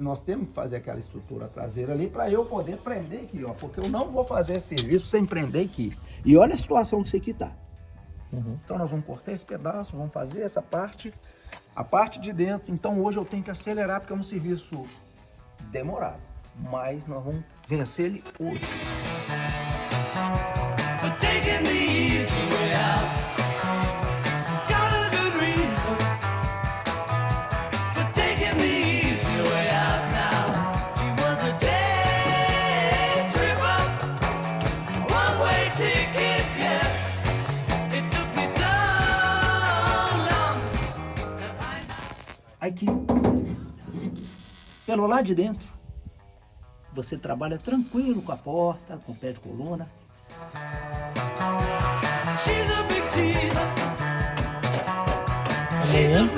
nós temos que fazer aquela estrutura traseira ali para eu poder prender aqui, ó. Porque eu não vou fazer esse serviço sem prender aqui. E olha a situação que isso aqui tá. Então nós vamos cortar esse pedaço, vamos fazer essa parte, a parte de dentro. Então hoje eu tenho que acelerar porque é um serviço demorado. Mas nós vamos vencer ele hoje. Aqui, pelo lado de dentro, você trabalha tranquilo com a porta, com o pé de coluna. Amanhã